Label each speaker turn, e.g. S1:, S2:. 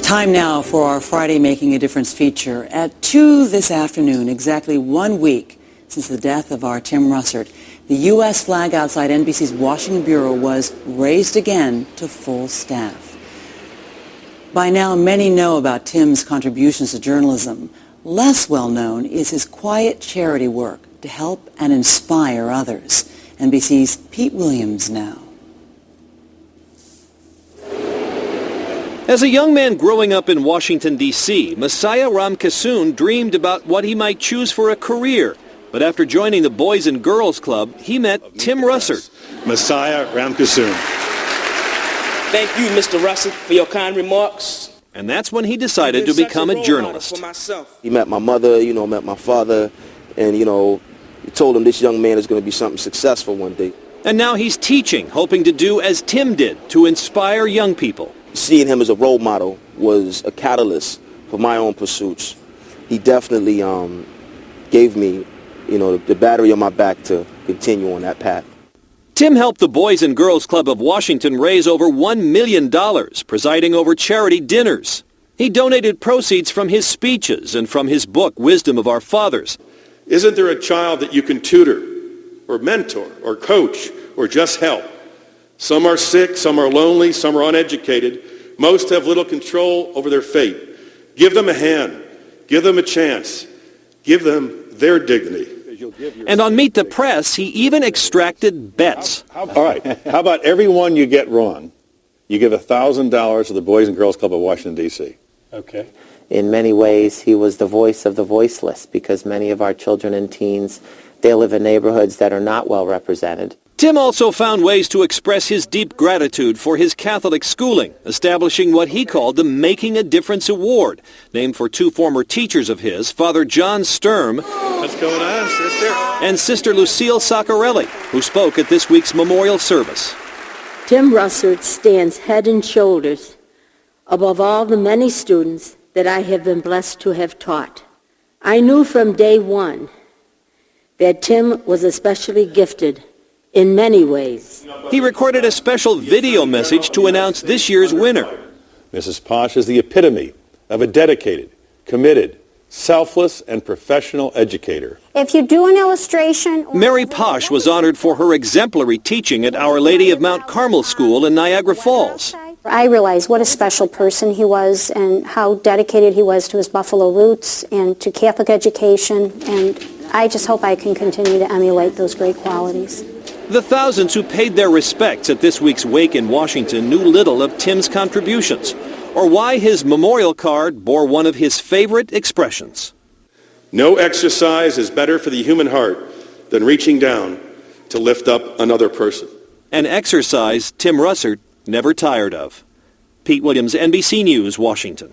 S1: Time now for our Friday Making a Difference feature. At 2 this afternoon, exactly 1 week since the death of our Tim Russert, the U.S. flag outside NBC's Washington Bureau was raised again to full staff. By now, many know about Tim's contributions to journalism. Less well known is his quiet charity work to help and inspire others. NBC's Pete Williams now.
S2: As a young man growing up in Washington, D.C., Messiah Ramkissoon dreamed about what he might choose for a career. But after joining the Boys and Girls Club, he met Tim Russert.
S3: Messiah Ramkissoon.
S4: Thank you, Mr. Russert, for your kind remarks.
S2: And that's when he decided to become a journalist.
S5: He met my mother, met my father, and, he told him this young man is going to be something successful one day.
S2: And now he's teaching, hoping to do as Tim did, to inspire young people.
S5: Seeing him as a role model was a catalyst for my own pursuits. He definitely gave me, the battery on my back to continue on that path.
S2: Tim helped the Boys and Girls Club of Washington raise over $1 million, presiding over charity dinners. He donated proceeds from his speeches and from his book, Wisdom of Our Fathers.
S3: Isn't there a child that you can tutor or mentor or coach or just help? Some are sick, some are lonely, some are uneducated. Most have little control over their fate. Give them a hand. Give them a chance. Give them their dignity.
S2: And on Meet the Press, he even extracted bets.
S6: All right. How about everyone you get wrong, you give $1,000 to the Boys and Girls Club of Washington, D.C.
S7: Okay. In many ways, he was the voice of the voiceless, because many of our children and teens, they live in neighborhoods that are not well represented.
S2: Tim also found ways to express his deep gratitude for his Catholic schooling, establishing what he called the Making a Difference Award, named for two former teachers of his, Father John Sturm
S3: What's going on, sister?
S2: and Sister Lucille Saccarelli, who spoke at this week's memorial service.
S8: Tim Russert stands head and shoulders above all the many students that I have been blessed to have taught. I knew from day one that Tim was especially gifted in many ways.
S2: He recorded a special video message to announce this year's winner.
S6: Mrs. Posh is the epitome of a dedicated, committed, selfless, and professional educator.
S9: If you do an illustration...
S2: Mary Posh was honored for her exemplary teaching at Our Lady of Mount Carmel School in Niagara Falls.
S9: I realized what a special person he was and how dedicated he was to his Buffalo roots and to Catholic education, and I just hope I can continue to emulate those great qualities.
S2: The thousands who paid their respects at this week's wake in Washington knew little of Tim's contributions, or why his memorial card bore one of his favorite expressions.
S3: No exercise is better for the human heart than reaching down to lift up another person.
S2: An exercise Tim Russert never tired of. Pete Williams, NBC News, Washington.